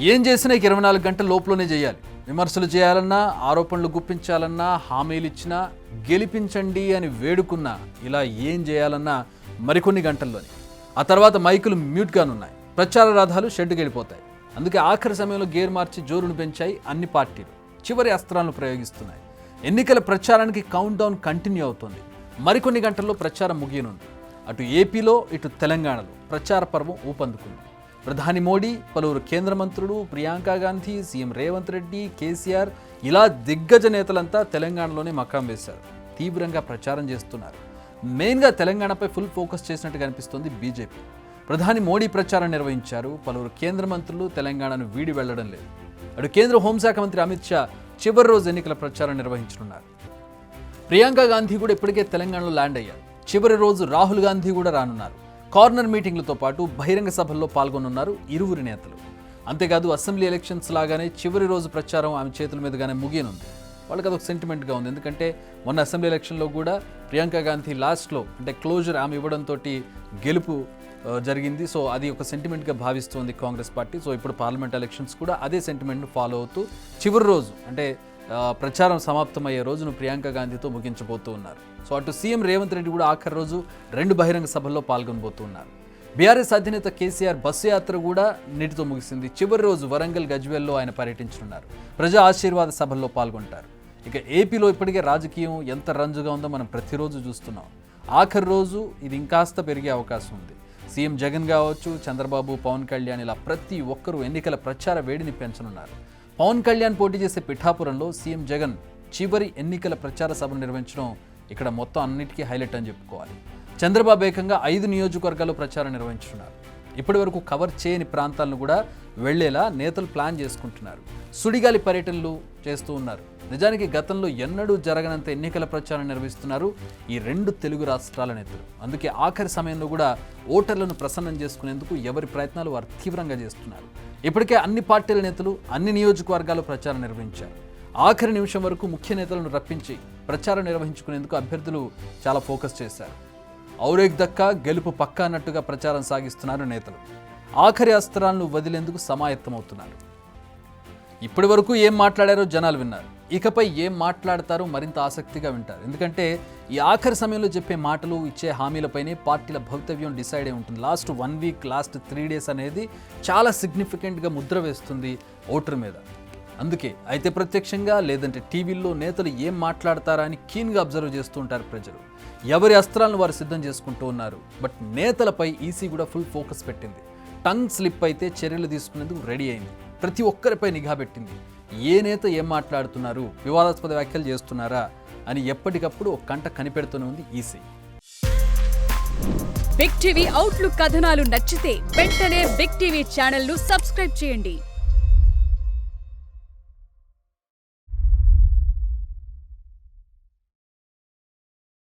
ఏం చేసినా 24 గంటల లోపలనే చేయాలి. విమర్శలు చేయాలన్నా, ఆరోపణలు గుప్పించాలన్నా, హామీలు ఇచ్చినా, గెలిపించండి అని వేడుకున్నా, ఇలా ఏం చేయాలన్నా మరికొన్ని గంటల్లోనే. ఆ తర్వాత మైకులు మ్యూట్గానున్నాయి. ప్రచార రథాలు షెడ్డుకి వెళ్ళిపోతాయి. అందుకే ఆఖరి సమయంలో గేర్ మార్చి జోరును పెంచాయి అన్ని పార్టీలు. చివరి అస్త్రాలను ప్రయోగిస్తున్నాయి. ఎన్నికల ప్రచారానికి కౌంట్ డౌన్ కంటిన్యూ అవుతుంది. మరికొన్ని గంటల్లో ప్రచారం ముగియనుంది. అటు ఏపీలో, ఇటు తెలంగాణలో ప్రచార పర్వం ఊపందుకుంది. ప్రధాని మోడీ, పలువురు కేంద్ర మంత్రులు, ప్రియాంక గాంధీ, సీఎం రేవంత్ రెడ్డి, కేసీఆర్ ఇలా దిగ్గజ నేతలంతా తెలంగాణలోనే మకాం వేశారు. తీవ్రంగా ప్రచారం చేస్తున్నారు. మెయిన్గా తెలంగాణపై ఫుల్ ఫోకస్ చేసినట్టుగా అనిపిస్తోంది బీజేపీ. ప్రధాని మోడీ ప్రచారం నిర్వహించారు. పలువురు కేంద్ర మంత్రులు తెలంగాణను వీడి వెళ్లడం లేదు. అటు కేంద్ర హోంశాఖ మంత్రి అమిత్ షా చివరి రోజు ఎన్నికల ప్రచారం నిర్వహించనున్నారు. ప్రియాంక గాంధీ కూడా ఇప్పటికే తెలంగాణలో ల్యాండ్ అయ్యారు. చివరి రోజు రాహుల్ గాంధీ కూడా రానున్నారు. కార్నర్ మీటింగ్లతో పాటు బహిరంగ సభల్లో పాల్గొనున్నారు ఇరువురి నేతలు. అంతేకాదు అసెంబ్లీ ఎలక్షన్స్ లాగానే చివరి రోజు ప్రచారం ఆమె చేతుల మీదుగానే ముగియనుంది. వాళ్ళకి అదొక సెంటిమెంట్గా ఉంది. ఎందుకంటే మొన్న అసెంబ్లీ ఎలక్షన్లో కూడా ప్రియాంక గాంధీ లాస్ట్లో అంటే క్లోజర్ ఆమె ఇవ్వడంతో గెలుపు జరిగింది. సో అది ఒక సెంటిమెంట్గా భావిస్తోంది కాంగ్రెస్ పార్టీ. సో ఇప్పుడు పార్లమెంట్ ఎలక్షన్స్ కూడా అదే సెంటిమెంట్ను ఫాలో అవుతూ చివరి రోజు అంటే ప్రచారం సమాప్తమయ్యే రోజును ప్రియాంక గాంధీతో ముగించబోతూ ఉన్నారు. సో అటు సీఎం రేవంత్ రెడ్డి కూడా ఆఖరి రోజు 2 బహిరంగ సభల్లో పాల్గొనబోతూ ఉన్నారు. బీఆర్ఎస్ అధినేత కేసీఆర్ బస్సు యాత్ర కూడా నేటితో ముగిసింది. చివరి రోజు వరంగల్, గజ్వేల్లో ఆయన పర్యటించనున్నారు. ప్రజా ఆశీర్వాద సభల్లో పాల్గొంటారు. ఇక ఏపీలో ఇప్పటికే రాజకీయం ఎంత రంజుగా ఉందో మనం ప్రతిరోజు చూస్తున్నాం. ఆఖరి రోజు ఇది ఇంకాస్త పెరిగే అవకాశం ఉంది. సీఎం జగన్ కావచ్చు, చంద్రబాబు, పవన్ కళ్యాణ్ ఇలా ప్రతి ఒక్కరూ ఎన్నికల ప్రచార వేడిని పెంచనున్నారు. పవన్ కళ్యాణ్ పోటీ చేసే పిఠాపురంలో సీఎం జగన్ చివరి ఎన్నికల ప్రచార సభను నిర్వహించడం ఇక్కడ మొత్తం అన్నిటికీ హైలైట్ అని చెప్పుకోవాలి. చంద్రబాబు ఏకంగా 5 నియోజకవర్గాల్లో ప్రచారం నిర్వహించున్నారు. ఇప్పటి వరకు కవర్ చేయని ప్రాంతాలను కూడా వెళ్లేలా నేతలు ప్లాన్ చేసుకుంటున్నారు. సుడిగాలి పర్యటనలు చేస్తూ ఉన్నారు. నిజానికి గతంలో ఎన్నడూ జరగనంత ఎన్నికల ప్రచారం నిర్వహిస్తున్నారు ఈ 2 తెలుగు రాష్ట్రాల నేతలు. అందుకే ఆఖరి సమయంలో కూడా ఓటర్లను ప్రసన్నం చేసుకునేందుకు ఎవరి ప్రయత్నాలు వారు తీవ్రంగా చేస్తున్నారు. ఇప్పటికే అన్ని పార్టీల నేతలు అన్ని నియోజకవర్గాల్లో ప్రచారం నిర్వహించారు. ఆఖరి నిమిషం వరకు ముఖ్య నేతలను రప్పించి ప్రచారం నిర్వహించుకునేందుకు అభ్యర్థులు చాలా ఫోకస్ చేశారు. ఔరేక్ దక్కా గెలుపు పక్కా అన్నట్టుగా ప్రచారం సాగిస్తున్నారు నేతలు. ఆఖరి అస్త్రాలను వదిలేందుకు సమాయత్తమవుతున్నారు. ఇప్పటి వరకు ఏం మాట్లాడారో జనాలు విన్నారు. ఇకపై ఏం మాట్లాడతారో మరింత ఆసక్తిగా వింటారు. ఎందుకంటే ఈ ఆఖరి సమయంలో చెప్పే మాటలు, ఇచ్చే హామీలపైనే పార్టీల భవితవ్యం డిసైడ్ అయి ఉంటుంది. లాస్ట్ 1 వీక్, లాస్ట్ 3 డేస్ అనేది చాలా సిగ్నిఫికెంట్గా ముద్ర వేస్తుంది ఓటర్ మీద. అందుకే అయితే ప్రత్యక్షంగా లేదంటే టీవీల్లో నేతలు ఏం మాట్లాడతారా అని కీన్గా అబ్జర్వ్ చేస్తూ ఉంటారు ప్రజలు. ఎవరి అస్త్రాలను వారు సిద్ధం చేసుకుంటూ ఉన్నారు. బట్ నేతలపై ఈసీ కూడా ఫుల్ ఫోకస్ పెట్టింది. టంగ్ స్లిప్ అయితే చర్యలు తీసుకునేందుకు రెడీ అయింది. ప్రతి ఒక్కరిపై నిఘా పెట్టింది. ఏ నేత ఏం మాట్లాడుతున్నారు, వివాదాస్పద వ్యాఖ్యలు చేస్తున్నారా అని ఎప్పటికప్పుడు ఒక కంట కనిపెడుతూనే ఉంది ఈసీ. బిగ్ టీవీ అవుట్లుక్ కథనాలు నచ్చితే వెంటనే బిగ్ టీవీ ఛానల్ ను సబ్స్క్రైబ్ చేయండి.